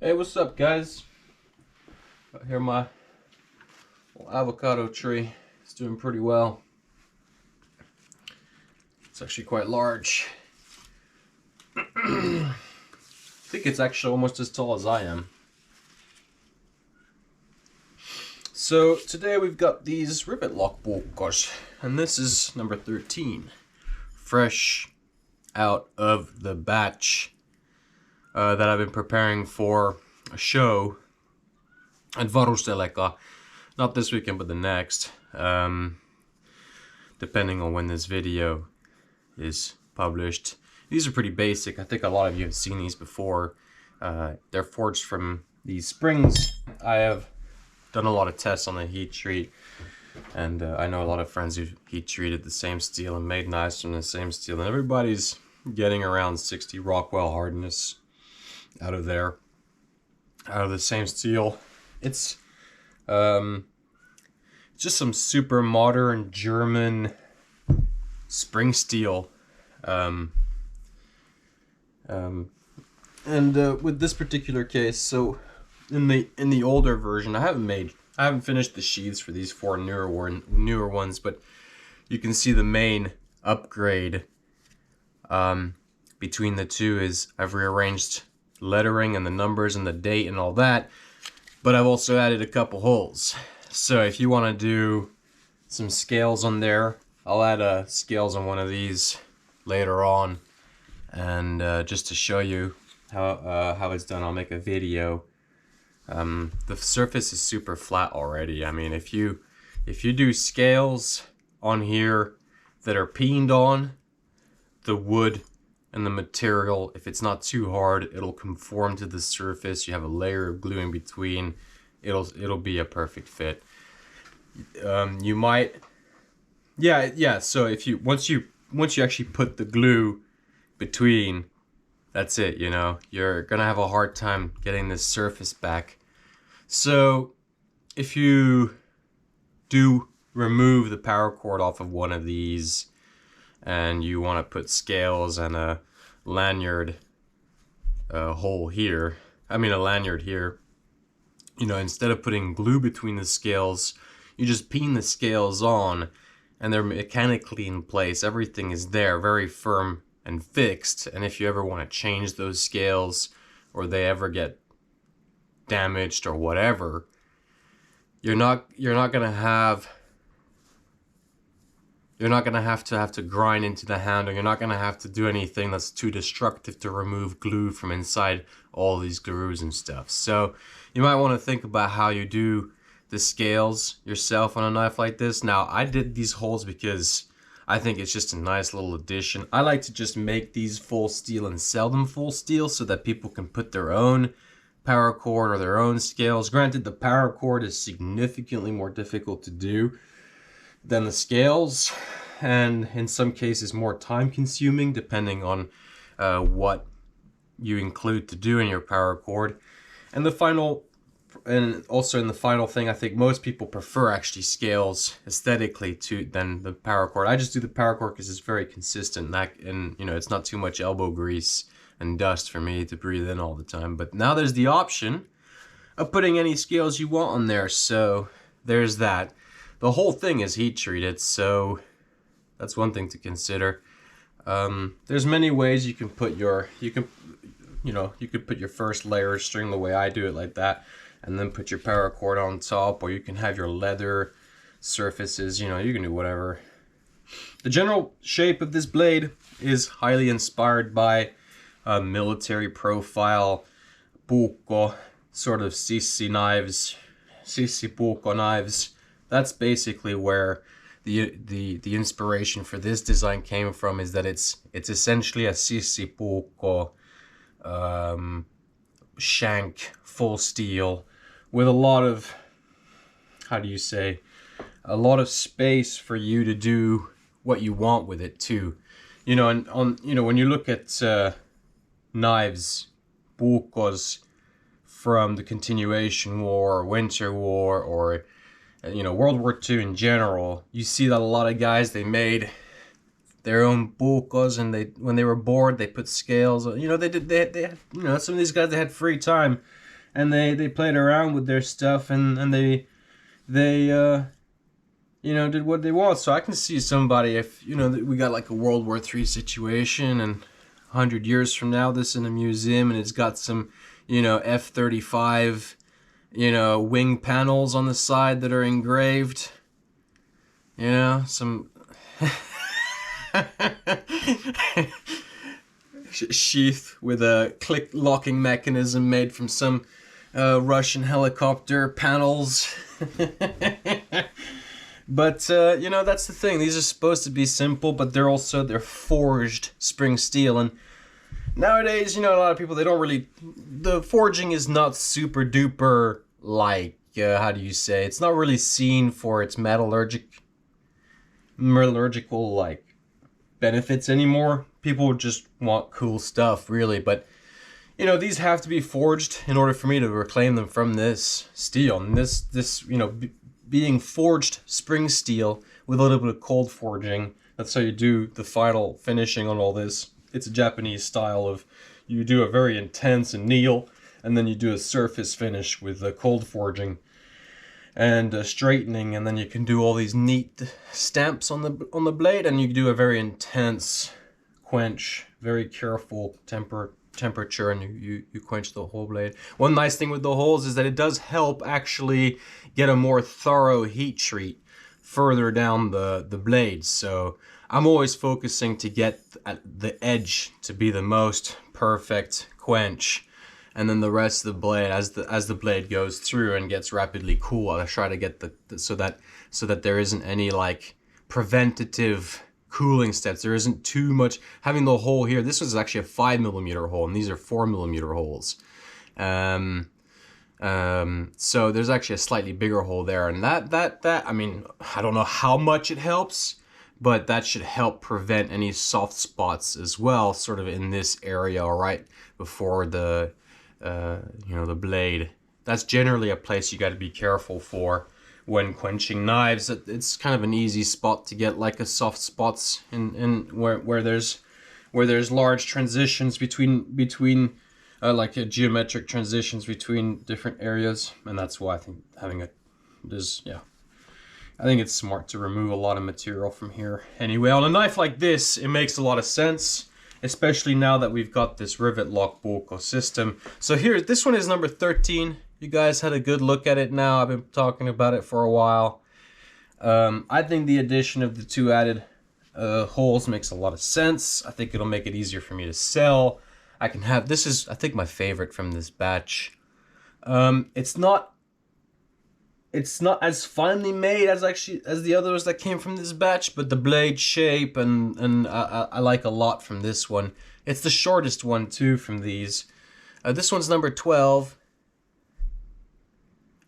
Hey, what's up, guys? Out here, my little avocado tree is doing pretty well. It's actually quite large. I think it's actually almost as tall as I am. So today we've got these Rivet lock Puukkos, and this is number 13, fresh out of the batch that I've been preparing for a show at Varusteleka, not this weekend but the next, depending on when this video is published. These are pretty basic. I think a lot of you have seen these before. They're forged from these springs. I have done a lot of tests on the heat treat, and I know a lot of friends who heat treated the same steel and made knives from the same steel, and everybody's getting around 60 Rockwell hardness out of the same steel. It's just some super modern German spring steel, with this particular case, so in the older version, I haven't finished the sheaths for these four newer ones, but you can see the main upgrade between the two is I've rearranged lettering and the numbers and the date and all that, but I've also added a couple holes. So if you want to do some scales on there, I'll add scales on one of these later on, and just to show you how it's done, I'll make a video. The surface is super flat already. I mean, if you do scales on here that are peened on, the wood and the material, if it's not too hard, it'll conform to the surface. You have a layer of glue in between. It'll be a perfect fit. You might, yeah. So if you once you actually put the glue between, that's it. You know, you're gonna have a hard time getting this surface back. So if you do remove the power cord off of one of these, and you want to put scales and a lanyard hole here, a lanyard here, you know, instead of putting glue between the scales, you just peen the scales on and they're mechanically in place. Everything is there, very firm and fixed, and if you ever want to change those scales or they ever get damaged or whatever, you're not gonna have to grind into the handle. You're not gonna have to do anything that's too destructive to remove glue from inside all these grooves and stuff. So you might want to think about how you do the scales yourself on a knife like this. Now, I did these holes because I think it's just a nice little addition. I like to just make these full steel and sell them full steel so that people can put their own power cord or their own scales. Granted, the power cord is significantly more difficult to do than the scales, and in some cases more time consuming depending on what you include to do in your power cord. And also in the final thing, I think most people prefer actually scales aesthetically than the power cord. I just do the power cord because it's very consistent, and you know, it's not too much elbow grease and dust for me to breathe in all the time. But now there's the option of putting any scales you want on there, so there's that. The whole thing is heat treated, so that's one thing to consider. There's many ways you can put your first layer of string the way I do it, like that, and then put your power cord on top, or you can have your leather surfaces. You know, you can do whatever. The general shape of this blade is highly inspired by military profile Puukko, sort of Sissi Puukko knives. That's basically where the inspiration for this design came from, is that it's essentially a Sissi Puukko shank, full steel, with a lot of, a lot of space for you to do what you want with it too. You know, and when you look at knives, Puukkos from the Continuation War, Winter War, or World War II in general, you see that a lot of guys, they made their own Puukkos, and when they were bored, they put scales. They had, some of these guys, they had free time, and they played around with their stuff, and they you know, did what they want. So I can see somebody, if, you know, we got like a World War III situation, and 100 years from now, this in a museum, and it's got some, you know, F-35, you know, wing panels on the side that are engraved. You know, some sheath with a click locking mechanism made from some Russian helicopter panels. But, you know, that's the thing. These are supposed to be simple, but they're forged spring steel. And nowadays, you know, a lot of people, they don't really, the forging is not super duper, like, how do you say, it's not really seen for its metallurgical, like, benefits anymore. People just want cool stuff, really. But, you know, these have to be forged in order for me to reclaim them from this steel. And this, you know, being forged spring steel with a little bit of cold forging. That's how you do the final finishing on all this. It's a Japanese style of, you do a very intense anneal, and then you do a surface finish with cold forging and straightening, and then you can do all these neat stamps on the blade, and you do a very intense quench, very careful temperature, and you quench the whole blade. One nice thing with the holes is that it does help actually get a more thorough heat treat further down the blade. So I'm always focusing to get the edge to be the most perfect quench, and then the rest of the blade, as the blade goes through and gets rapidly cool, I try to get so that there isn't any like preventative cooling steps. There isn't too much. Having the hole here, this was actually a 5mm hole, and these are 4mm holes. So there's actually a slightly bigger hole there, and that I mean, I don't know how much it helps, but that should help prevent any soft spots as well, sort of in this area right before the you know, the blade. That's generally a place you got to be careful for when quenching knives. It's kind of an easy spot to get like a soft spots in where there's large transitions between like geometric transitions between different areas, and that's why I think having I think it's smart to remove a lot of material from here. Anyway, on a knife like this, it makes a lot of sense, especially now that we've got this rivet lock Puukko system. So here, this one is number 13. You guys had a good look at it now. I've been talking about it for a while. I think the addition of the 2 added holes makes a lot of sense. I think it'll make it easier for me to sell. I can have, this is, I think, my favorite from this batch. It's not as finely made as the others that came from this batch, but the blade shape and I like a lot from this one. It's the shortest one too from these. This one's number 12.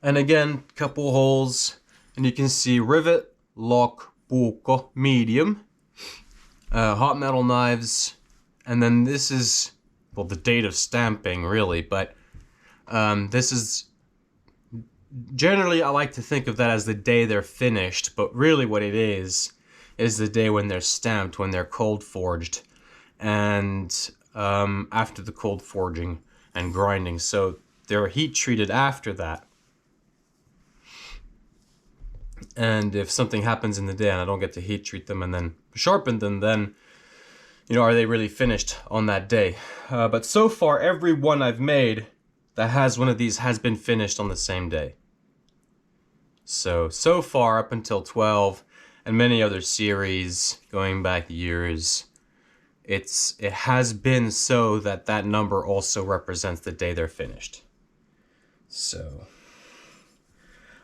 And again, couple holes, and you can see rivet lock Puukko medium, hot metal knives, and then this is, well, the date of stamping really, but this is, generally I like to think of that as the day they're finished, but really what it is the day when they're stamped, when they're cold forged, and after the cold forging and grinding. So they're heat treated after that. And if something happens in the day and I don't get to heat treat them and then sharpen them, then, you know, are they really finished on that day? But so far, every one I've made that has one of these has been finished on the same day. So far, up until 12 and many other series going back years, it has been so that that number also represents the day they're finished. So,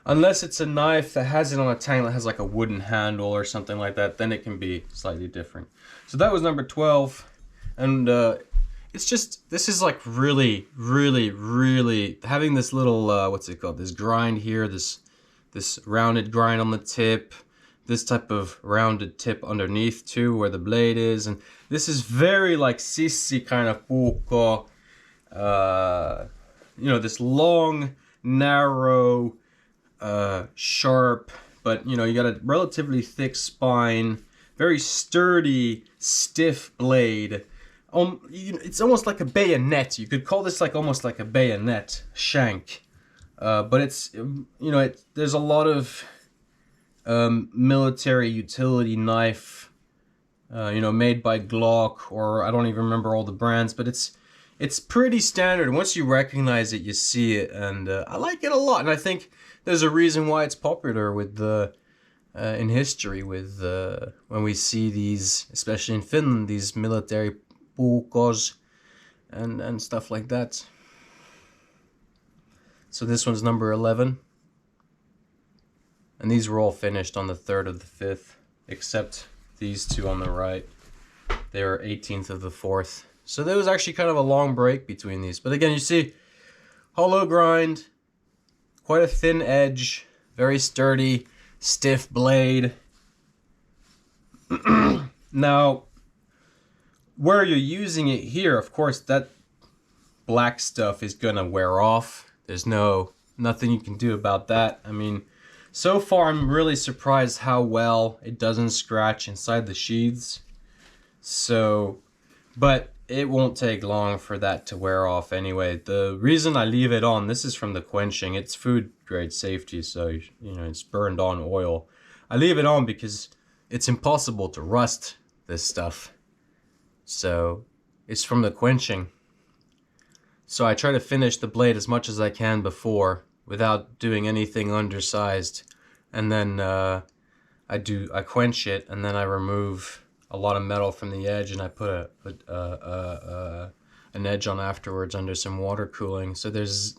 unless it's a knife that has it on a tang that has like a wooden handle or something like that, then it can be slightly different. So that was number 12, and it's just, this is like really, really, really, having this little, what's it called, this grind here, this rounded grind on the tip, this type of rounded tip underneath too, where the blade is, and this is very like sissy kind of Puukko, you know, this long, narrow, sharp, but you know, you got a relatively thick spine, very sturdy, stiff blade. it's almost like a bayonet. You could call this like almost like a bayonet shank, but it's there's a lot of military utility knife, made by Glock, or I don't even remember all the brands, but it's pretty standard. Once you recognize it, you see it, and I like it a lot. And I think there's a reason why it's popular with the in history with when we see these, especially in Finland, these military Puukkos and stuff like that. So this one's number 11. And these were all finished on the 3rd of the 5th, except these two on the right. They were 18th of the 4th. So there was actually kind of a long break between these. But again, you see, hollow grind, quite a thin edge, very sturdy, stiff blade. Now, where you're using it here, of course, that black stuff is gonna wear off. There's nothing you can do about that. I mean, so far I'm really surprised how well it doesn't scratch inside the sheaths. So, but it won't take long for that to wear off anyway. The reason I leave it on, this is from the quenching. It's food grade safety, so it's burned on oil. I leave it on because it's impossible to rust this stuff. So it's from the quenching. So I try to finish the blade as much as I can before without doing anything undersized, and then I quench it, and then I remove a lot of metal from the edge, and I put an edge on afterwards under some water cooling. So there's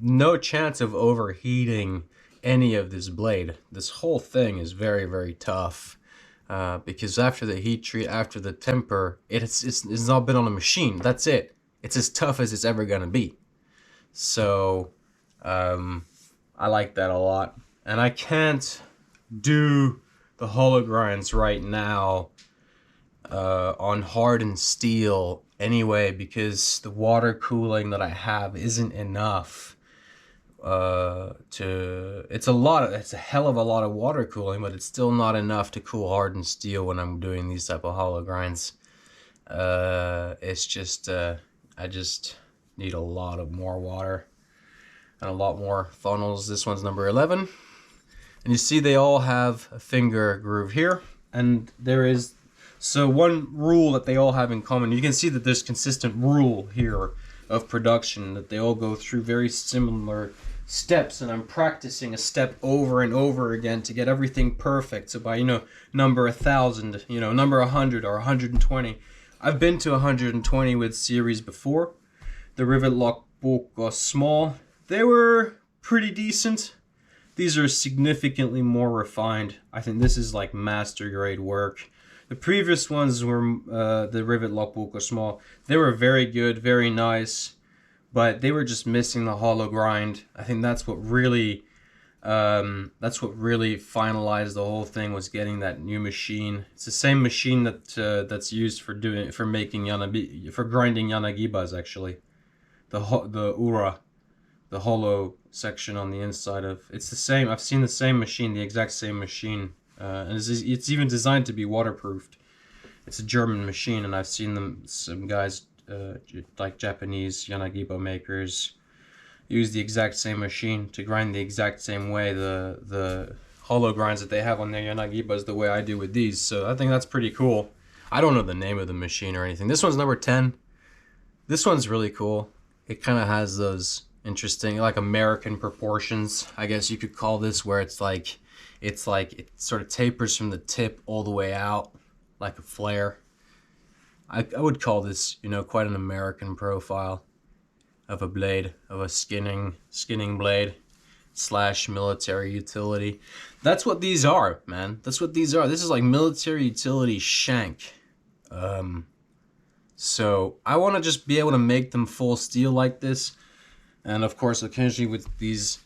no chance of overheating any of this blade. This whole thing is very, very tough because after the heat treat, after the temper, it's not been on a machine. That's it. It's as tough as it's ever gonna be. So I like that a lot, and I can't do the hollow grinds right now on hardened steel anyway, because the water cooling that I have isn't enough it's a hell of a lot of water cooling, but it's still not enough to cool hardened steel when I'm doing these type of hollow grinds. It's just I just need a lot of more water and a lot more funnels. This one's number 11. And you see they all have a finger groove here. And there is, so one rule that they all have in common, you can see that there's consistent rule here of production, that they all go through very similar steps, and I'm practicing a step over and over again to get everything perfect. So by, number 1,000, number 100 or 120. I've been to 120 with series before. The Rivet lock Puukko small, they were pretty decent. These are significantly more refined. I think this is like master grade work. The previous ones were the Rivet lock Puukko small. They were very good, very nice, but they were just missing the hollow grind. I think that's what really finalized the whole thing, was getting that new machine. It's the same machine that's used for grinding yanagibas actually. The ura, the hollow section on the inside of it's the same. I've seen the same machine, the exact same machine, and it's even designed to be waterproofed. It's a German machine, and I've seen some guys like Japanese yanagiba makers use the exact same machine to grind the exact same way. The hollow grinds that they have on their yanagibas the way I do with these. So I think that's pretty cool. I don't know the name of the machine or anything. This one's number 10. This one's really cool. It kind of has those interesting, like American proportions, I guess you could call this, where it sort of tapers from the tip all the way out like a flare. I would call this, quite an American profile of a blade, of a skinning blade / military utility. That's what these are, man. That's what these are. This is like military utility shank. So I want to just be able to make them full steel like this. And of course, occasionally with these,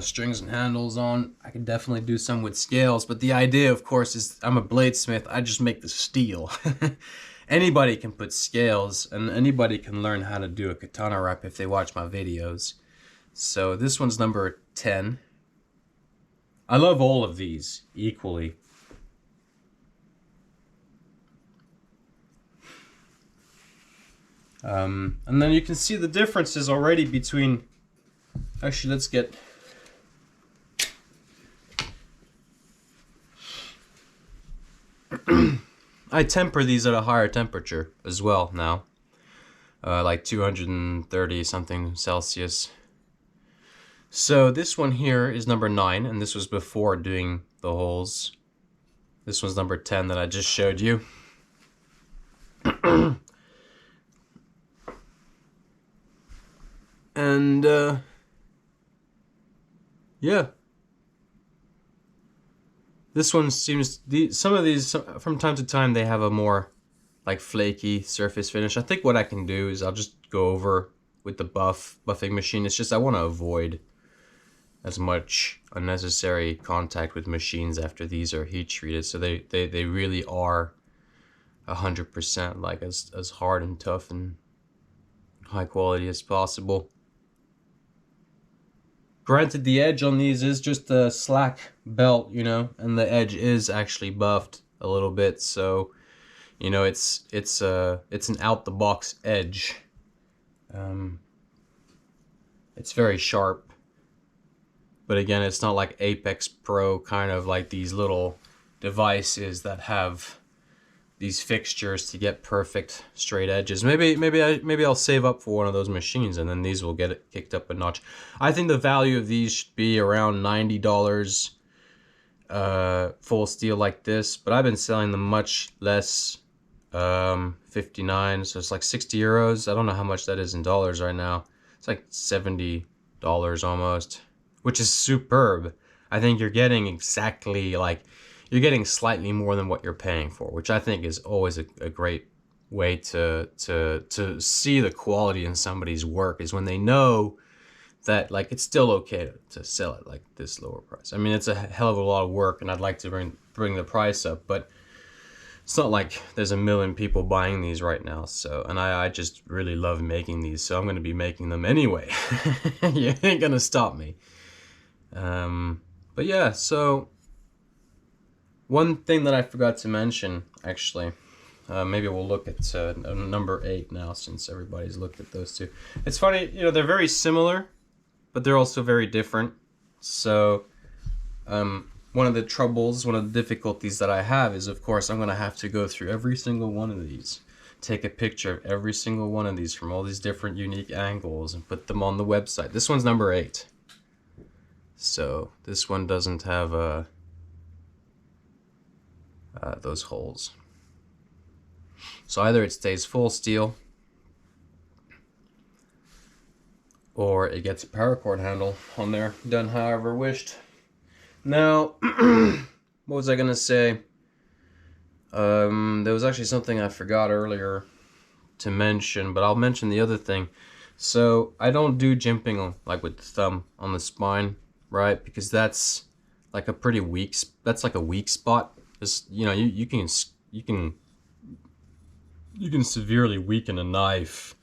strings and handles on, I can definitely do some with scales. But the idea, of course, is I'm a bladesmith. I just make the steel. Anybody can put scales, and anybody can learn how to do a katana wrap if they watch my videos. So this one's number 10. I love all of these equally. And then you can see the differences already between, actually let's get, I temper these at a higher temperature as well now, like 230 something Celsius. So this one here is number 9, and this was before doing the holes. This one's number 10 that I just showed you. And yeah, this one seems, some of these from time to time they have a more like flaky surface finish. I think what I can do is I'll just go over with the buffing machine. It's just I want to avoid as much unnecessary contact with machines after these are heat treated, so they really are 100% like as hard and tough and high quality as possible. Granted, the edge on these is just a slack belt, you know, and the edge is actually buffed a little bit, so you know it's an out the box edge. It's very sharp. But again, it's not like Apex Pro kind of like these little devices that have these fixtures to get perfect straight edges. Maybe I'll save up for one of those machines, and then these will get it kicked up a notch. I think the value of these should be around $90 full steel like this, but I've been selling them much less, 59, so it's like 60 euros. I don't know how much that is in dollars right now. It's like $70 almost, which is superb. I think you're getting exactly like, you're getting slightly more than what you're paying for, which I think is always a great way to see the quality in somebody's work, is when they know that like it's still okay to sell it like this lower price. I mean, it's a hell of a lot of work, and I'd like to bring the price up, but it's not like there's a million people buying these right now. So, and I just really love making these, so I'm going to be making them anyway. You ain't gonna stop me. But yeah, so one thing that I forgot to mention, actually, maybe we'll look at number 8 now, since everybody's looked at those two. It's funny, you know, they're very similar, but they're also very different. So one of the troubles, one of the difficulties that I have is, of course, I'm going to have to go through every single one of these, take a picture of every single one of these from all these different unique angles and put them on the website. This one's number 8. So this one doesn't have those holes. So either it stays full steel, or it gets a paracord handle on there, done however wished. Now, what was I gonna say? There was actually something I forgot earlier to mention, but I'll mention the other thing. So I don't do jimping like with the thumb on the spine, right? Because that's like a pretty weak. That's like a weak spot. Just, you know, you can severely weaken a knife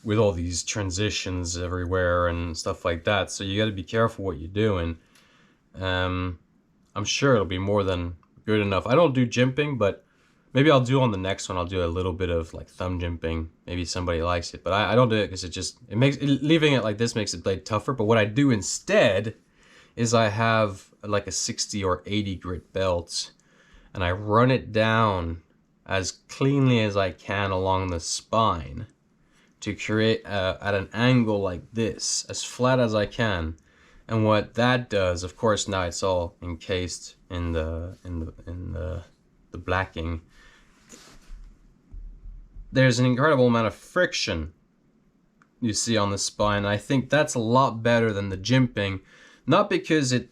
with all these transitions everywhere and stuff like that. So you got to be careful what you're doing. I'm sure it'll be more than good enough. I don't do jimping, but maybe I'll do on the next one. I'll do a little bit of like thumb jimping. Maybe somebody likes it, but I don't do it because it makes leaving it like this makes the blade tougher. But what I do instead is I have like a 60 or 80 grit belt, and I run it down as cleanly as I can along the spine to create at an angle like this, as flat as I can. And what that does, of course, now it's all encased in the blacking. There's an incredible amount of friction you see on the spine. I think that's a lot better than the jimping, not because it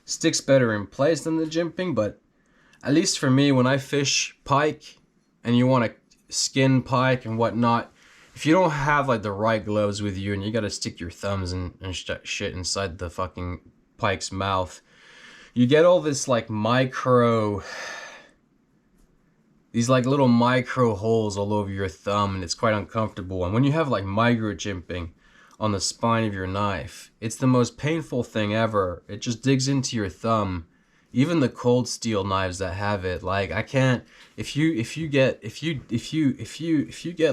sticks better in place than the jimping, but at least for me, when I fish pike and you want to skin pike and whatnot, if you don't have like the right gloves with you and you gotta stick your thumbs and shit inside the fucking pike's mouth, you get all this like these like little micro holes all over your thumb, and it's quite uncomfortable. And when you have like micro jimping on the spine of your knife, it's the most painful thing ever. It just digs into your thumb. even the cold steel knives that have it, like I can't, if you get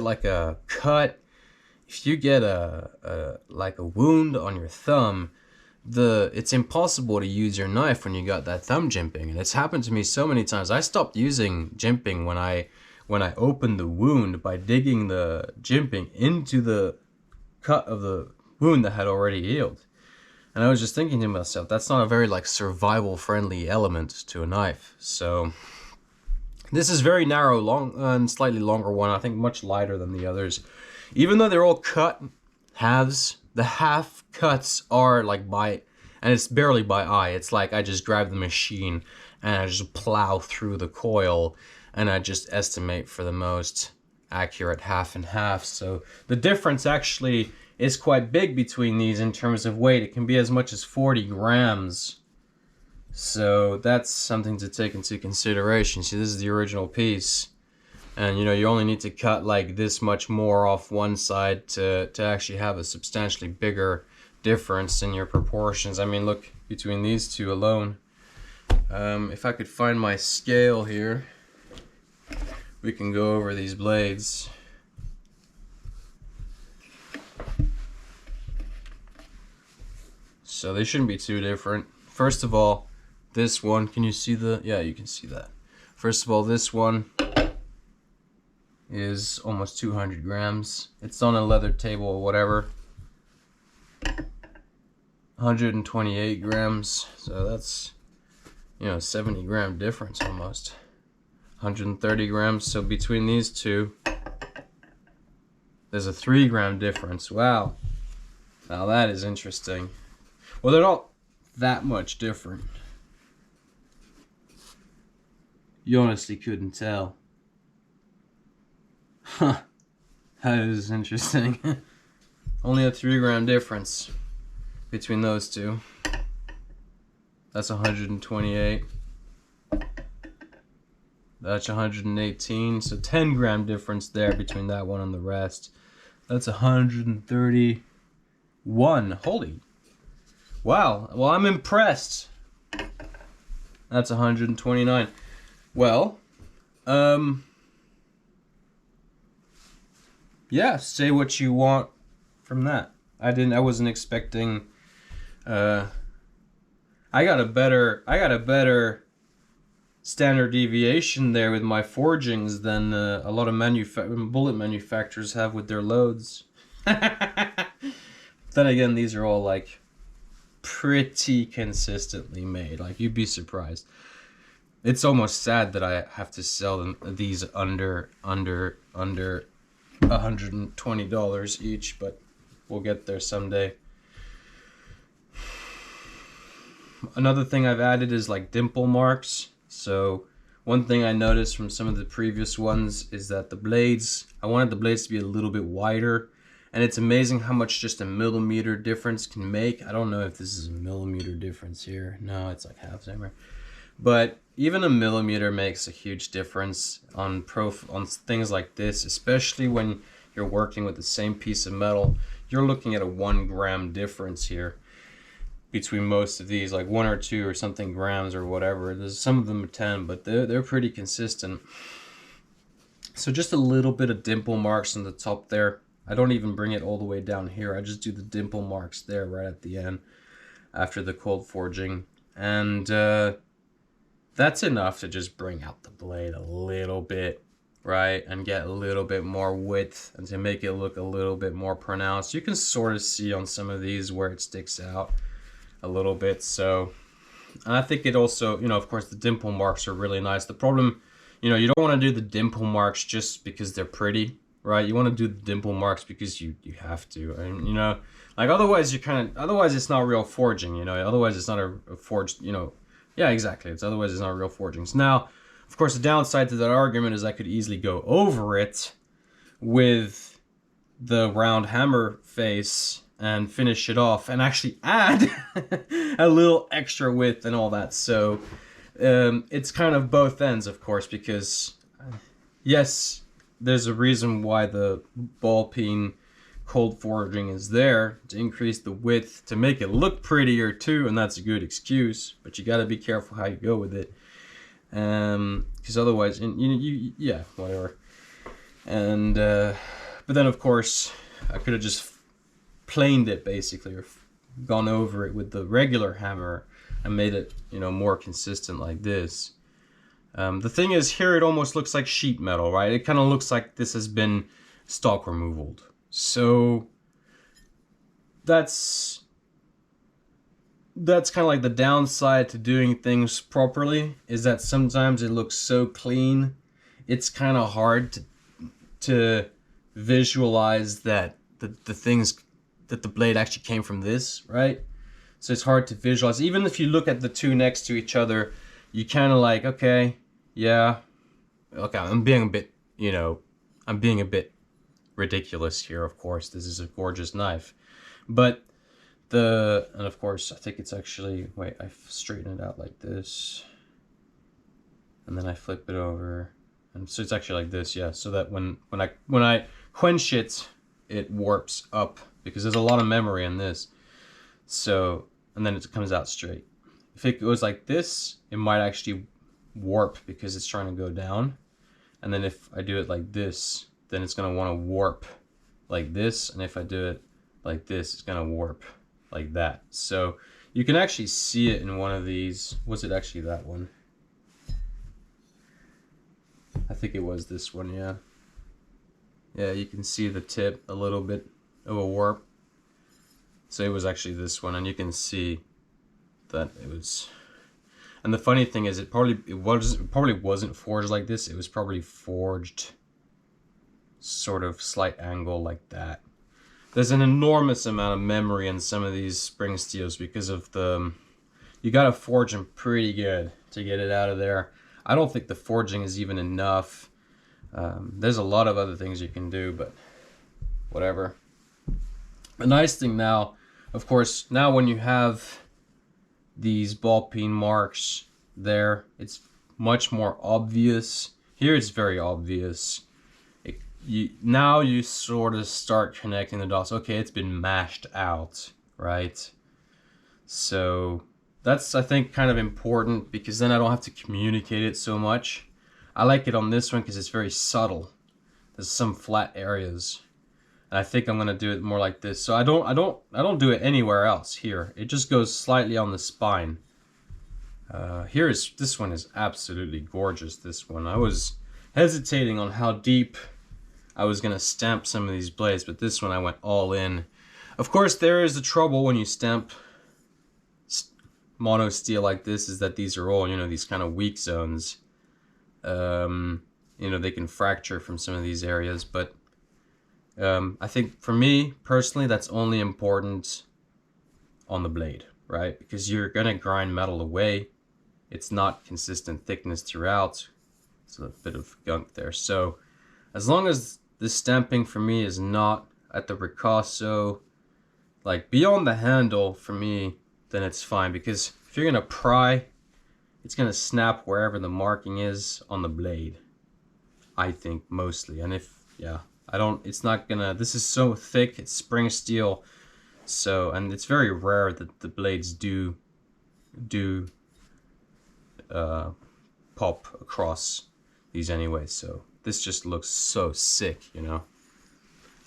like a cut, if you get a like a wound on your thumb, it's impossible to use your knife when you got that thumb jimping. And it's happened to me so many times. I stopped using jimping when I opened the wound by digging the jimping into the cut of the wound that had already healed. And I was just thinking to myself, that's not a very like survival friendly element to a knife. So this is very narrow, long and slightly longer one. I think much lighter than the others. Even though they're all cut halves, the half cuts are like by, and it's barely by eye. It's like I just grab the machine and I just plow through the coil and I just estimate for the most accurate half and half. So the difference actually is quite big between these in terms of weight. It can be as much as 40 grams. So that's something to take into consideration. See, this is the original piece. And you know, you only need to cut like this much more off one side to actually have a substantially bigger difference in your proportions. I mean, look, between these two alone. If I could find my scale here, we can go over these blades. So they shouldn't be too different. First of all, this one, can you see yeah, you can see that. First of all, this one is almost 200 grams. It's on a leather table or whatever. 128 grams. So that's, you know, 70 gram difference almost. 130 grams. So between these two, there's a 3 gram difference. Wow. Now that is interesting. Well, they're not that much different. You honestly couldn't tell. Huh. That is interesting. Only a 3 gram difference between those two. That's 128. That's 118. So 10 gram difference there between that one and the rest. That's 131. Holy. Wow. Well, I'm impressed. That's 129. Well, yeah, say what you want from that. I wasn't expecting, I got a better standard deviation there with my forgings than a lot of bullet manufacturers have with their loads. Then again, these are all like pretty consistently made. Like, you'd be surprised. It's almost sad that I have to sell these under $120 each, but we'll get there someday. Another thing I've added is like dimple marks. So one thing I noticed from some of the previous ones is that I wanted the blades to be a little bit wider, and it's amazing how much just a millimeter difference can make. I don't know if this is a millimeter difference here. No, it's like half centimeter. But even a millimeter makes a huge difference on things like this, especially when you're working with the same piece of metal. You're looking at a 1 gram difference here between most of these, like 1 or 2 or something grams or whatever. There's some of them are 10, but they're pretty consistent. So just a little bit of dimple marks on the top there. I don't even bring it all the way down here. I just do the dimple marks there right at the end after the cold forging. And that's enough to just bring out the blade a little bit, right? And get a little bit more width and to make it look a little bit more pronounced. You can sort of see on some of these where it sticks out a little bit. So, and I think it also, you know, of course the dimple marks are really nice. The problem, you know, you don't want to do the dimple marks just because they're pretty, right? You want to do the dimple marks because you have to. And, you know, like otherwise otherwise it's not real forging, you know, otherwise it's not a forged, you know. Yeah, exactly. Otherwise it's not real forgings. Now, of course, the downside to that argument is I could easily go over it with the round hammer face and finish it off and actually add a little extra width and all that. So it's kind of both ends, of course, because yes, there's a reason why the ball peen cold forging is there to increase the width to make it look prettier too, and that's a good excuse, but you got to be careful how you go with it, because otherwise, yeah, whatever. And but then of course I could have just planed it basically, or gone over it with the regular hammer and made it, you know, more consistent like this. The thing is, here it almost looks like sheet metal, right? It kind of looks like this has been stock removaled. So that's kind of like the downside to doing things properly, is that sometimes it looks so clean, it's kind of hard to visualize that the things that the blade actually came from this, right? So it's hard to visualize. Even if you look at the two next to each other, you kind of like, okay, yeah, okay, I'm being a bit, you know, I'm being a bit ridiculous here, of course. This is a gorgeous knife. But and of course, I think it's actually, wait, I straighten it out like this. And then I flip it over. And so it's actually like this, yeah. So that when I quench it, it warps up, because there's a lot of memory in this. So, and then it comes out straight. If it goes like this, it might actually warp because it's trying to go down. And then if I do it like this, then it's going to want to warp like this. And if I do it like this, it's going to warp like that. So you can actually see it in one of these. Was it actually that one? I think it was this one, yeah. Yeah, you can see the tip, a little bit of a warp. So it was actually this one, and you can see that it was. And the funny thing is, it probably wasn't forged like this. It was probably forged sort of slight angle like that. There's an enormous amount of memory in some of these spring steels because of you gotta forge them pretty good to get it out of there. I don't think the forging is even enough. There's a lot of other things you can do, but whatever. The nice thing now, of course, now when you have these ball peen marks there, it's much more obvious. Here it's very obvious. Now you sort of start connecting the dots. Okay, it's been mashed out, right? So that's, I think, kind of important, because then I don't have to communicate it so much. I like it on this one because it's very subtle. There's some flat areas. And I think I'm gonna do it more like this. So I don't do it anywhere else here. It just goes slightly on the spine. This one is absolutely gorgeous, this one. I was hesitating on how deep I was gonna stamp some of these blades, but this one I went all in. Of course, there is the trouble when you stamp mono steel like this, is that these are all, you know, these kind of weak zones. You know, they can fracture from some of these areas, but I think for me personally, that's only important on the blade, right? Because you're gonna grind metal away. It's not consistent thickness throughout. It's a bit of gunk there. So as long as the stamping for me is not at the ricasso, like beyond the handle for me, then it's fine. Because if you're gonna pry, it's gonna snap wherever the marking is on the blade, I think, mostly. And if, yeah, it's not gonna, this is so thick, it's spring steel, so, and it's very rare that the blades do pop across these anyway. So this just looks so sick, you know.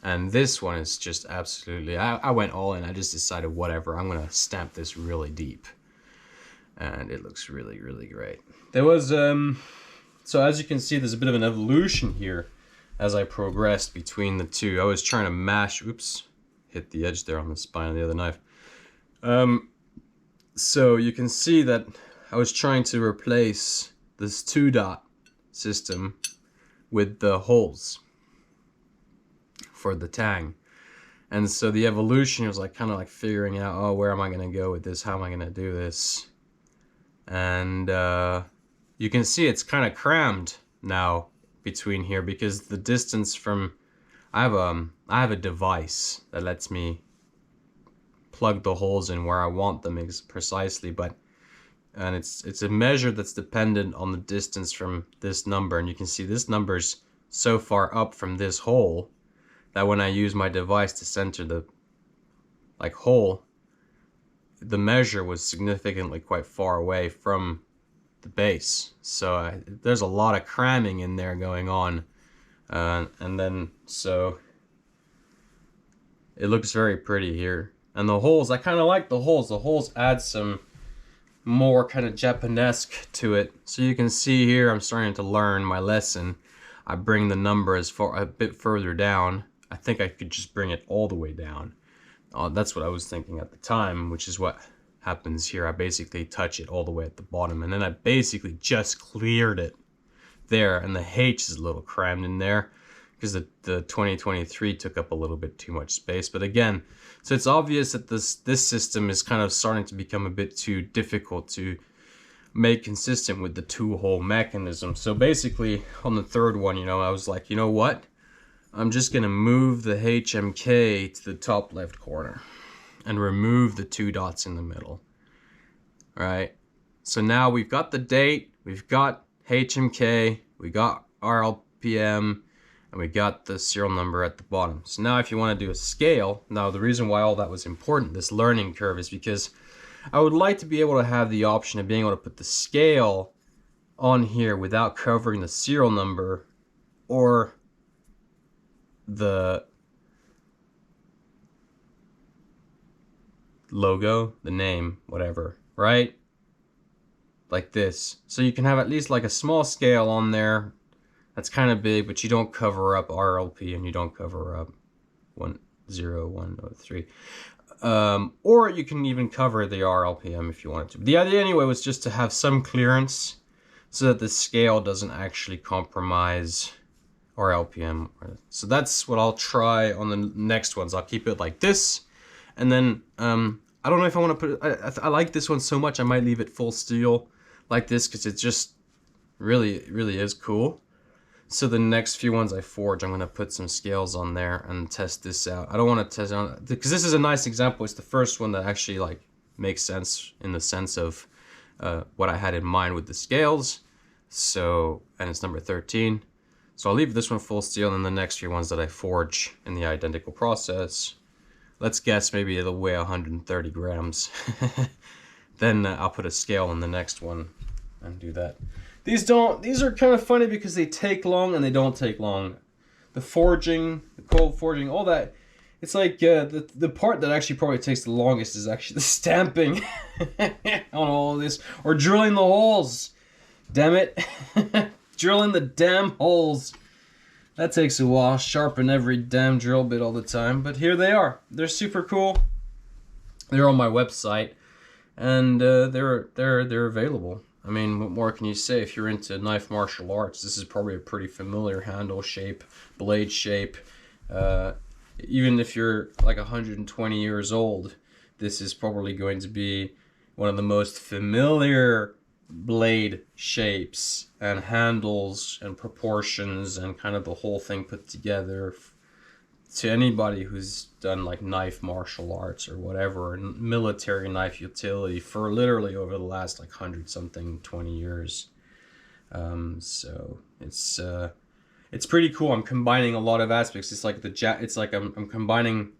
And this one is just absolutely, I went all in. I just decided, whatever, I'm gonna stamp this really deep, and it looks really, really great. There was so as you can see, there's a bit of an evolution here as I progressed between the two. I was trying to mash, oops, hit the edge there on the spine of the other knife. So you can see that I was trying to replace this 2-dot system with the holes for the tang. And so the evolution was like kind of like figuring out, oh, where am I going to go with this? How am I going to do this? And you can see it's kind of crammed now between here, because the distance from, I have a device that lets me plug the holes in where I want them precisely, and it's a measure that's dependent on the distance from this number. And you can see this number's so far up from this hole that when I use my device to center the hole, the measure was significantly quite far away from the base. So there's a lot of cramming in there going on, and then so it looks very pretty here. And the holes, I kind of like the holes. The holes add some more kind of Japanesque to it. So you can see here, I'm starting to learn my lesson. I bring the number a bit further down. I think I could just bring it all the way down. That's what I was thinking at the time, which is what happens here. I basically touch it all the way at the bottom, and then I basically just cleared it there, and the H is a little crammed in there because the 2023 took up a little bit too much space. But again, so it's obvious that this system is kind of starting to become a bit too difficult to make consistent with the two-hole mechanism. So basically on the third one, I was like, you know what? I'm just going to move the HMK to the top left corner and remove the 2 dots in the middle. All right. So now we've got the date, we've got HMK, we got RLPM, and we got the serial number at the bottom. So now if you want to do a scale, now the reason why all that was important, this learning curve, is because I would like to be able to have the option of being able to put the scale on here without covering the serial number or the logo, the name, whatever, right? Like this. So you can have at least like a small scale on there that's kind of big, but you don't cover up RLP and you don't cover up 10103. Or you can even cover the RLPM if you wanted to. The idea anyway was just to have some clearance so that the scale doesn't actually compromise RLPM. So that's what I'll try on the next ones. I'll keep it like this, and then I don't know if I want to put I like this one so much I might leave it full steel like this because it just really is cool. So the next few ones I forge, I'm going to put some scales on there and test this out. I don't want to test it on, because this is a nice example. It's the first one that actually like makes sense in the sense of what I had in mind with the scales. So, and it's number 13. So I'll leave this one full steel, and then the next few ones that I forge in the identical process, let's guess maybe it'll weigh 130 grams. Then I'll put a scale on the next one and do that. These are kind of funny because they take long and they don't take long. The forging, the cold forging, all that. It's like the part that actually probably takes the longest is actually the stamping on all of this, or drilling the holes. Damn it. Drilling the damn holes. That takes a while. Sharpen every damn drill bit all the time. But here they are. They're super cool. They're on my website, and they're available. I mean, what more can you say? If you're into knife martial arts, this is probably a pretty familiar handle shape, blade shape. Even if you're like 120 years old, this is probably going to be one of the most familiar blade shapes and handles and proportions and kind of the whole thing put together to anybody who's done like knife martial arts or whatever, and military knife utility for literally over the last like 100-something, 20 years. So it's pretty cool. I'm combining a lot of aspects. It's like I'm combining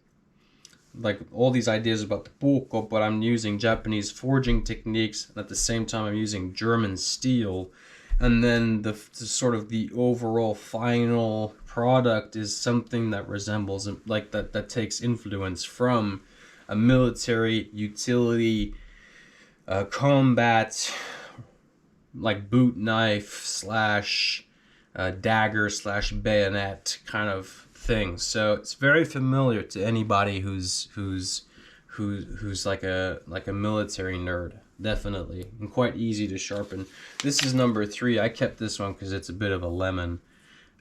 like all these ideas about the Puukko, but I'm using Japanese forging techniques, and at the same time I'm using German steel, and then the sort of the overall final product is something that resembles like that takes influence from a military utility combat like boot knife slash dagger slash bayonet kind of thing. So it's very familiar to anybody who's like a military nerd, definitely, and quite easy to sharpen. This is number 3. I kept this one because it's a bit of a lemon.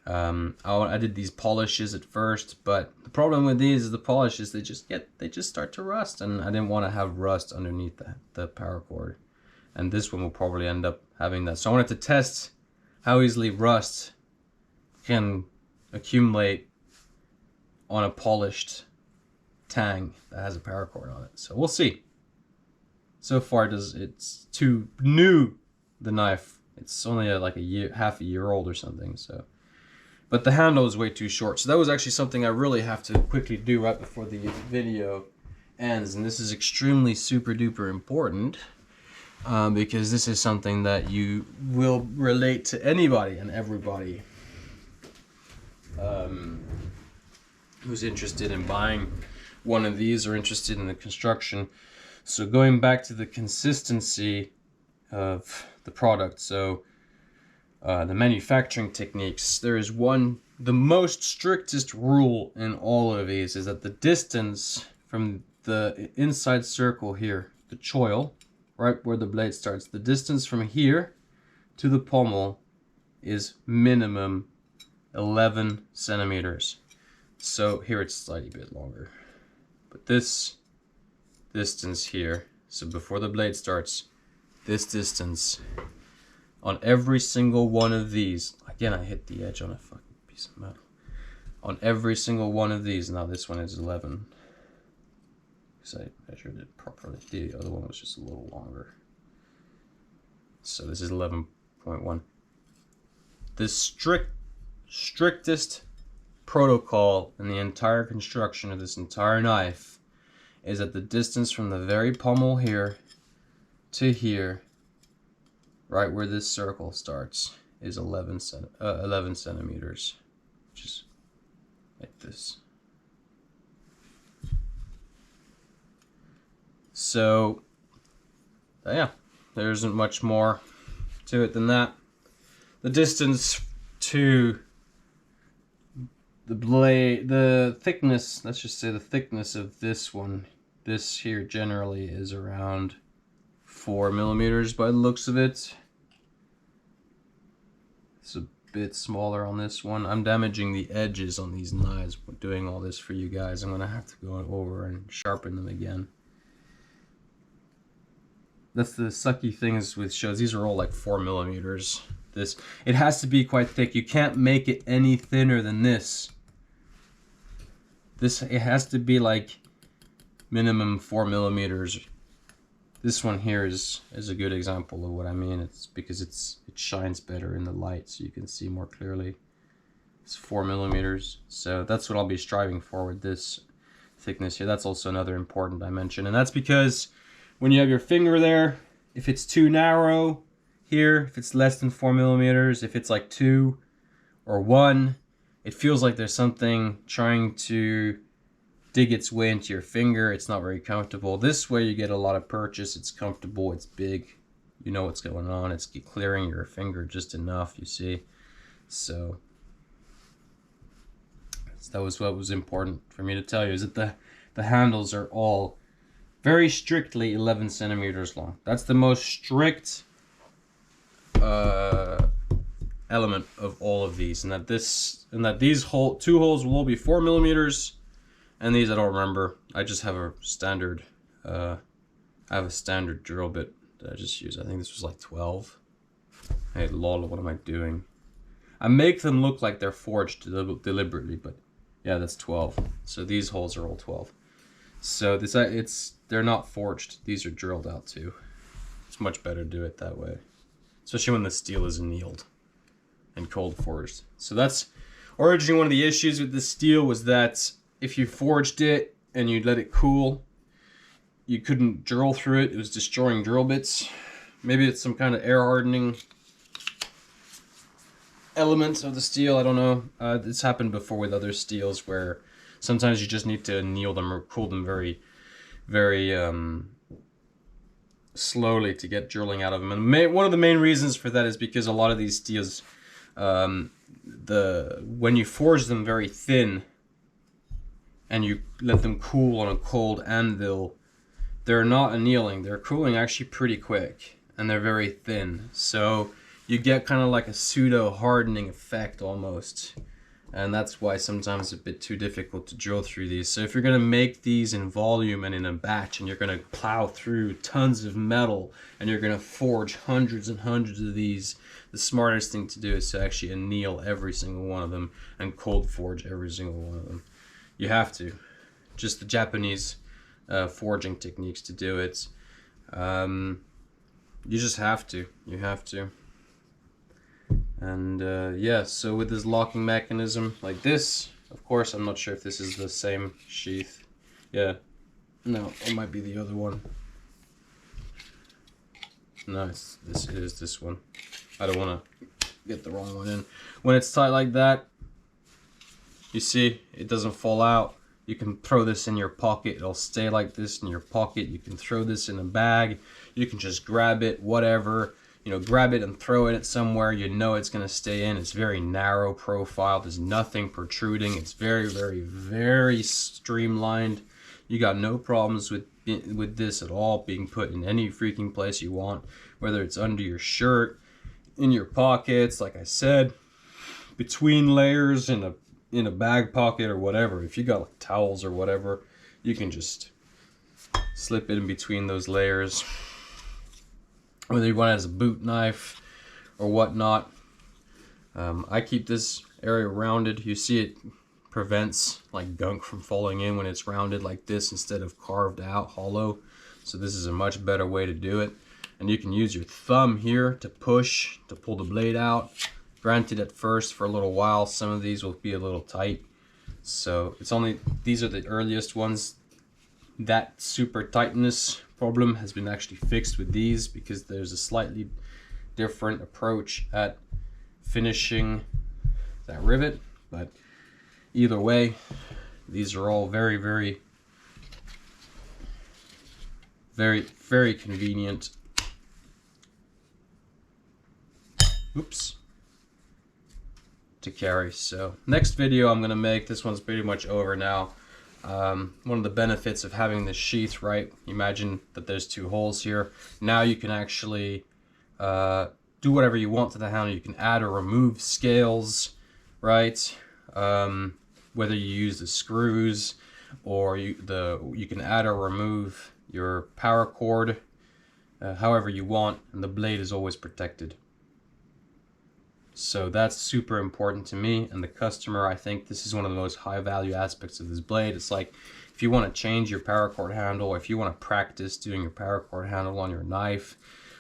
I did these polishes at first, but the problem with these is the polishes, they just start to rust, and I didn't want to have rust underneath the paracord, and this one will probably end up having that. So I wanted to test how easily rust can accumulate on a polished tang that has a paracord on it. So we'll see. So far it's too new, the knife. It's only like half a year old or something, so But the handle is way too short. So that was actually something I really have to quickly do right before the video ends. And this is extremely super duper important because this is something that you will relate to anybody and everybody who's interested in buying one of these or interested in the construction. So going back to the consistency of the product. So the manufacturing techniques, there is the most strictest rule in all of these is that the distance from the inside circle here, the choil, right where the blade starts, the distance from here to the pommel is minimum 11 centimeters. So here it's slightly bit longer, but this distance here, so before the blade starts, this distance on every single one of these, again I hit the edge on a fucking piece of metal, on every single one of these, now this one is 11 because I measured it properly, the other one was just a little longer, so this is 11.1. The strictest protocol in the entire construction of this entire knife is that the distance from the very pommel here to here, right where this circle starts, is 11 centimeters, which is like this. So yeah, there isn't much more to it than that. The distance to the blade, the thickness, let's just say the thickness of this one, this here generally is around 4 millimeters by the looks of it. It's a bit smaller on this one. I'm damaging the edges on these knives doing all this for you guys. I'm gonna have to go over and sharpen them again. That's the sucky things with shows. These are all like 4 millimeters. It has to be quite thick. You can't make it any thinner than this. It has to be like minimum 4 millimeters. This one here is a good example of what I mean. It's because it shines better in the light, so you can see more clearly. It's 4 millimeters, so that's what I'll be striving for with this thickness here. That's also another important dimension, and that's because when you have your finger there, if it's too narrow here, if it's less than 4 millimeters, if it's like 2 or 1, it feels like there's something trying to dig its way into your finger. It's not very comfortable. This way you get a lot of purchase. It's comfortable, it's big, you know what's going on, it's clearing your finger just enough, you see. So that was what was important for me to tell you, is that the handles are all very strictly 11 centimeters long. That's the most strict element of all of these, and that these two holes will all be 4 millimeters, and these I don't remember. I just have a standard drill bit that I just use. I think this was like 12. Hey lol, what am I doing? I make them look like they're forged deliberately, but yeah, that's 12. So these holes are all 12. So they're not forged. These are drilled out too. It's much better to do it that way, especially when the steel is annealed and cold forged. So that's originally one of the issues with this steel, was that if you forged it and you let it cool, you couldn't drill through it. It was destroying drill bits. Maybe it's some kind of air hardening element of the steel, I don't know. It's happened before with other steels where sometimes you just need to anneal them or cool them very, very slowly to get drilling out of them. And one of the main reasons for that is because a lot of these steels, when you forge them very thin and you let them cool on a cold anvil, they're not annealing, they're cooling actually pretty quick, and they're very thin. So you get kind of like a pseudo hardening effect almost. And that's why sometimes it's a bit too difficult to drill through these. So if you're going to make these in volume and in a batch, and you're going to plow through tons of metal, and you're going to forge hundreds and hundreds of these, the smartest thing to do is to actually anneal every single one of them and cold forge every single one of them. You have to. Just the Japanese forging techniques to do it. You just have to. You have to. And yeah, so with this locking mechanism like this, of course, I'm not sure if this is the same sheath. Yeah, no, it might be the other one. No, this is this one. I don't want to get the wrong one in. When it's tight like that, you see, it doesn't fall out. You can throw this in your pocket. It'll stay like this in your pocket. You can throw this in a bag. You can just grab it, whatever. You know, grab it and throw it somewhere. You know it's going to stay in. It's very narrow profile. There's nothing protruding. It's very, very, very streamlined. You got no problems with this at all being put in any freaking place you want. Whether it's under your shirt, in your pockets, like I said, between layers, in a bag pocket or whatever. If you got like towels or whatever, you can just slip it in between those layers. Whether you want it as a boot knife or whatnot. I keep this area rounded. You see it prevents like gunk from falling in when it's rounded like this instead of carved out hollow. So this is a much better way to do it. And you can use your thumb here to push, to pull the blade out. Granted, at first, for a little while, some of these will be a little tight. So it's only, these are the earliest ones. That super tightness problem has been actually fixed with these because there's a slightly different approach at finishing that rivet. But either way, these are all very, very, very, very convenient. Oops. To carry. So next video I'm gonna make, this one's pretty much over now. One of the benefits of having this sheath, right? Imagine that there's two holes here. Now you can actually do whatever you want to the handle. You can add or remove scales, right? Whether you use the screws or you can add or remove your power cord, however you want, and the blade is always protected. So that's super important to me and the customer. I think this is one of the most high value aspects of this blade. It's like if you want to change your paracord handle, or if you want to practice doing your paracord handle on your knife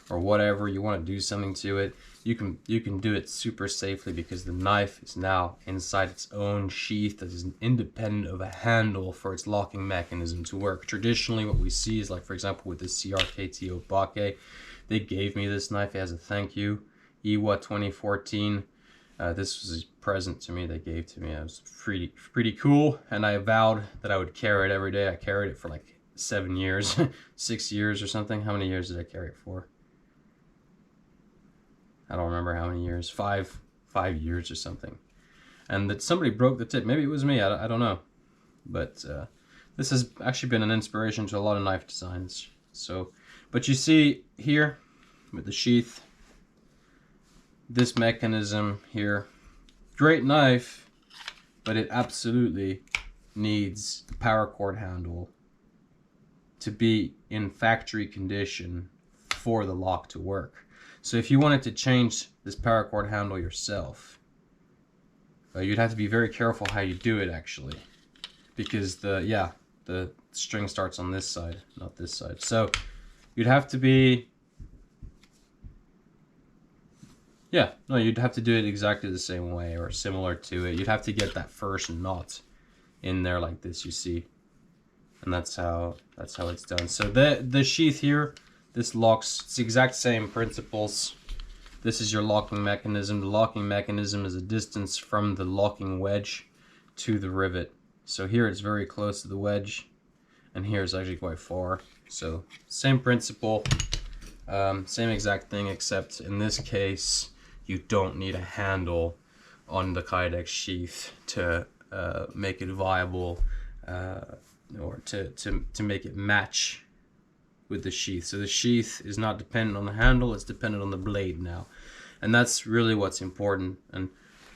or whatever, you want to do something to it, you can do it super safely because the knife is now inside its own sheath that is independent of a handle for its locking mechanism to work. Traditionally, what we see is, like, for example, with this CRKT Obake, they gave me this knife as a thank you. Iwa 2014. This was a present to me they gave to me. It was pretty cool, and I vowed that I would carry it every day. I carried it for like 7 years, 6 years or something. How many years did I carry it for? I don't remember how many years. Five years or something. And that somebody broke the tip. Maybe it was me. I don't know. But this has actually been an inspiration to a lot of knife designs. So, but you see here with the sheath, this mechanism here, great knife, but it absolutely needs a paracord handle to be in factory condition for the lock to work. So if you wanted to change this paracord handle yourself, you'd have to be very careful how you do it actually, because the string starts on this side, not this side. So you'd have to be, you'd have to do it exactly the same way or similar to it. You'd have to get that first knot in there like this, you see. And that's how it's done. So the sheath here, this locks, it's the exact same principles. This is your locking mechanism. The locking mechanism is a distance from the locking wedge to the rivet. So here it's very close to the wedge, and here it's actually quite far. So same principle, same exact thing, except in this case, you don't need a handle on the Kydex sheath to make it viable, or to make it match with the sheath. So the sheath is not dependent on the handle, it's dependent on the blade now. And that's really what's important and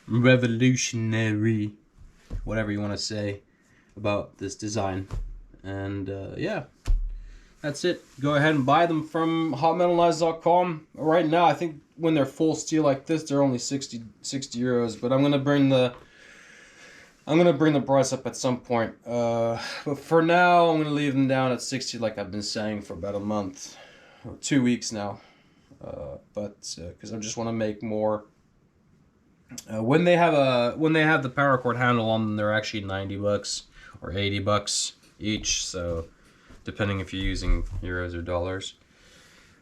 revolutionary, whatever you want to say, about this design. And yeah, that's it. Go ahead and buy them from hotmetalknives.com. Right now, I think when they're full steel like this, they're only 60 euros, but I'm gonna bring the price up at some point. But for now, I'm gonna leave them down at 60, like I've been saying for about a month or 2 weeks now. Because I just want to make more When they have the paracord handle on them, they're actually $90 or $80 each. So depending if you're using euros or dollars.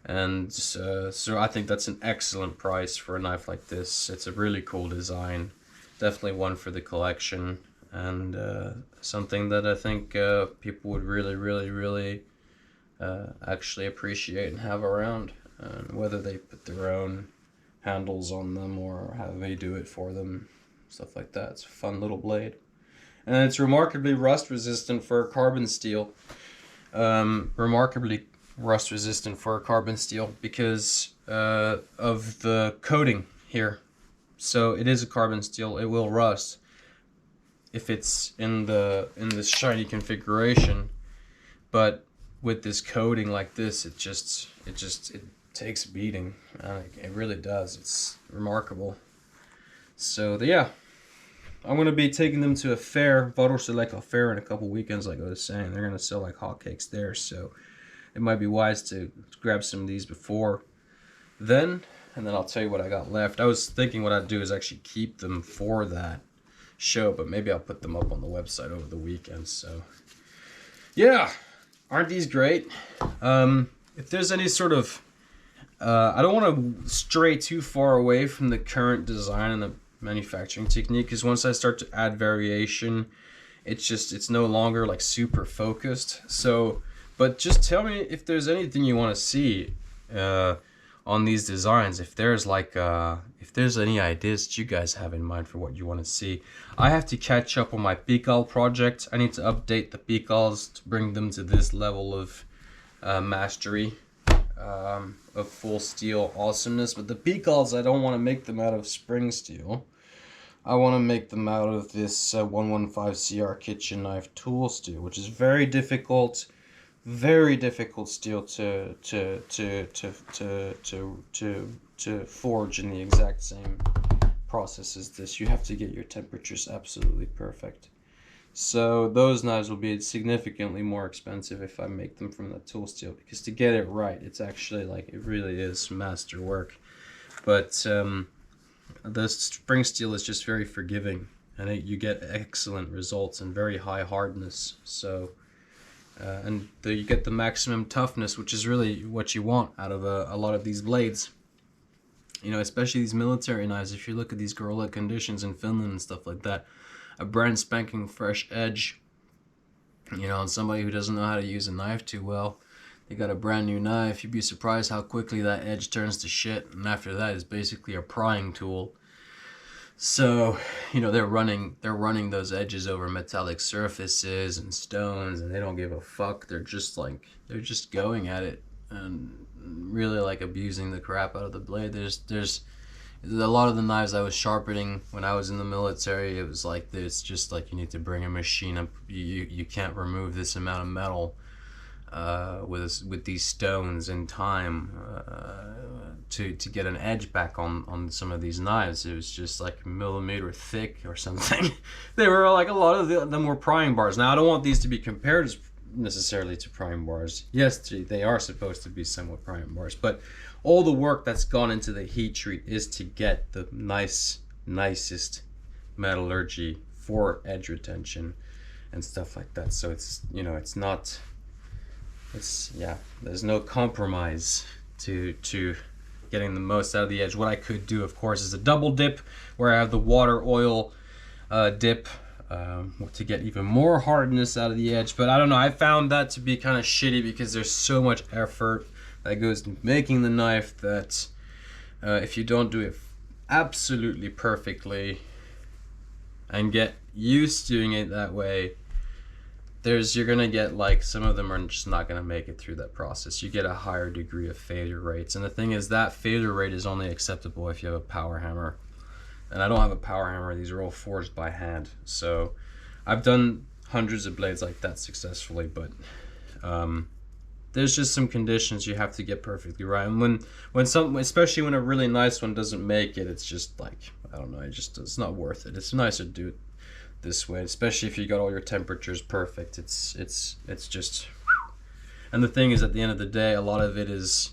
And so I think that's an excellent price for a knife like this. It's a really cool design, definitely one for the collection, and something that I think people would really actually appreciate and have around. Whether they put their own handles on them or how they do it for them, stuff like that. It's a fun little blade, and it's remarkably rust resistant for carbon steel. Remarkably rust resistant for carbon steel because of the coating here. So it is a carbon steel. It will rust if it's in this shiny configuration, but with this coating like this, it takes a beating. It really does. It's remarkable. So yeah, I'm gonna be taking them to a fair, Varoseleka fair, in a couple weekends. Like I was saying, they're gonna sell like hotcakes there. So it might be wise to grab some of these before then, and then I'll tell you what I got left. I was thinking what I'd do is actually keep them for that show, but maybe I'll put them up on the website over the weekend. So yeah, aren't these great? If there's any sort of I don't want to stray too far away from the current design and the manufacturing technique, because once I start to add variation, it's no longer like super focused. So but just tell me if there's anything you want to see on these designs. If there's like if there's any ideas that you guys have in mind for what you want to see. I have to catch up on my Pikal project. I need to update the Pikals to bring them to this level of mastery, of full steel awesomeness. But the Pikals, I don't want to make them out of spring steel. I want to make them out of this 115 CR kitchen knife tool steel, which is very difficult steel to forge in the exact same process as this. You have to get your temperatures absolutely perfect. So those knives will be significantly more expensive if I make them from the tool steel, because to get it right, it's actually like, it really is masterwork. But the spring steel is just very forgiving, and you get excellent results and very high hardness. So you get the maximum toughness, which is really what you want out of a lot of these blades. You know, especially these military knives. If you look at these guerrilla conditions in Finland and stuff like that, a brand spanking fresh edge, you know, and somebody who doesn't know how to use a knife too well, they got a brand new knife, you'd be surprised how quickly that edge turns to shit, and after that is basically a prying tool. So, you know, they're running those edges over metallic surfaces and stones, and they don't give a fuck. They're just going at it and really like abusing the crap out of the blade. There's a lot of the knives I was sharpening when I was in the military, it was like, it's just like, you need to bring a machine up. You can't remove this amount of metal with these stones in time to get an edge back on some of these knives. It was just like a millimeter thick or something. They were like, a lot of them were prying bars. Now I don't want these to be compared necessarily to prying bars. Yes, they are supposed to be somewhat prying bars, but all the work that's gone into the heat treat is to get the nicest metallurgy for edge retention and stuff like that. So it's, you know, there's no compromise to getting the most out of the edge. What I could do, of course, is a double dip, where I have the water oil dip to get even more hardness out of the edge. But I don't know, I found that to be kind of shitty, because there's so much effort that goes into making the knife that if you don't do it absolutely perfectly and get used to doing it that way, you're gonna get, like, some of them are just not gonna make it through that process. You get a higher degree of failure rates, and the thing is, that failure rate is only acceptable if you have a power hammer, and I don't have a power hammer. These are all forged by hand. So I've done hundreds of blades like that successfully, but there's just some conditions you have to get perfectly right. And especially when a really nice one doesn't make it, it's just like, I don't know, it's not worth it. It's nicer to do it this way, especially if you got all your temperatures perfect. It's just, and the thing is, at the end of the day, a lot of it is,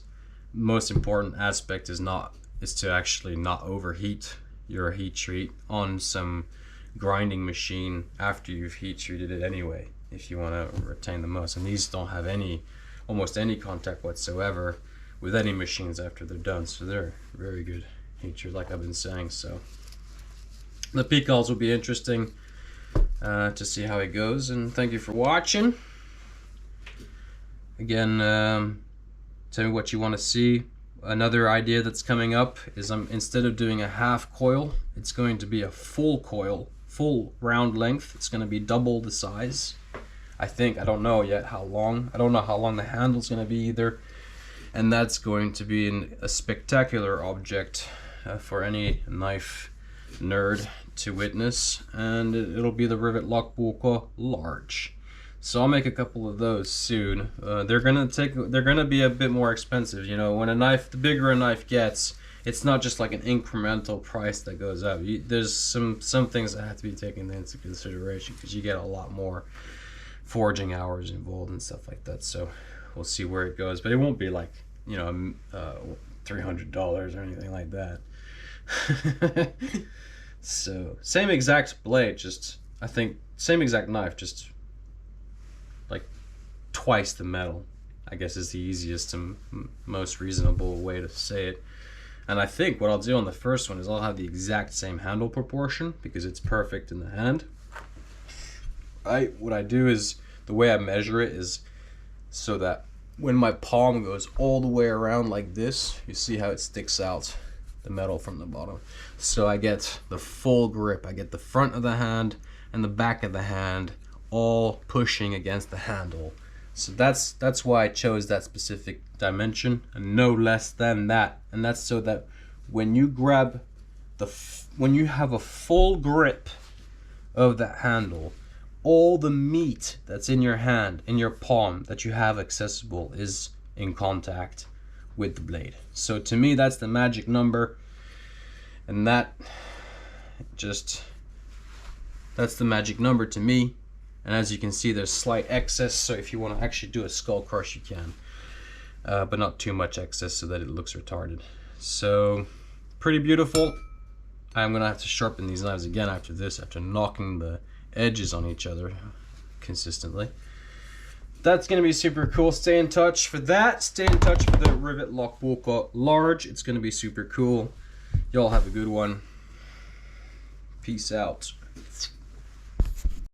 most important aspect is to actually not overheat your heat treat on some grinding machine after you've heat treated it anyway, if you want to retain the most. And these don't have almost any contact whatsoever with any machines after they're done, so they're very good heat treat, like I've been saying. So the Puukkos will be interesting to see how it goes, and thank you for watching. Again, tell me what you want to see. Another idea that's coming up is instead of doing a half coil, it's going to be a full coil, full round length. It's going to be double the size. I think, I don't know yet how long. I don't know how long the handle's going to be either. And that's going to be a spectacular object for any knife nerd to witness. And it'll be the Rivet Lock Puukko large. So I'll make a couple of those soon. They're gonna be a bit more expensive. You know, when the bigger a knife gets, it's not just like an incremental price that goes up. There's some things that have to be taken into consideration, because you get a lot more forging hours involved and stuff like that. So we'll see where it goes, but it won't be like, you know, $300 or anything like that. So same exact blade, just I think same exact knife, just like twice the metal, I guess, is the easiest and most reasonable way to say it. And I think what I'll do on the first one is I'll have the exact same handle proportion, because it's perfect in the hand. What I do is, the way I measure it is so that when my palm goes all the way around like this, you see how it sticks out the metal from the bottom. So I get the full grip. I get the front of the hand and the back of the hand all pushing against the handle. So that's why I chose that specific dimension, and no less than that. And that's so that when you grab when you have a full grip of that handle, all the meat that's in your hand, in your palm, that you have accessible is in contact with the blade. So to me, that's the magic number, and that's the magic number to me. And as you can see, there's slight excess, so if you want to actually do a skull crush, you can, but not too much excess so that it looks retarded. So pretty beautiful. I'm gonna have to sharpen these knives again after this, after knocking the edges on each other consistently. That's gonna be super cool. Stay in touch for that. Stay in touch for the Rivet Lock Puukko large. It's gonna be super cool. Y'all have a good one. Peace out.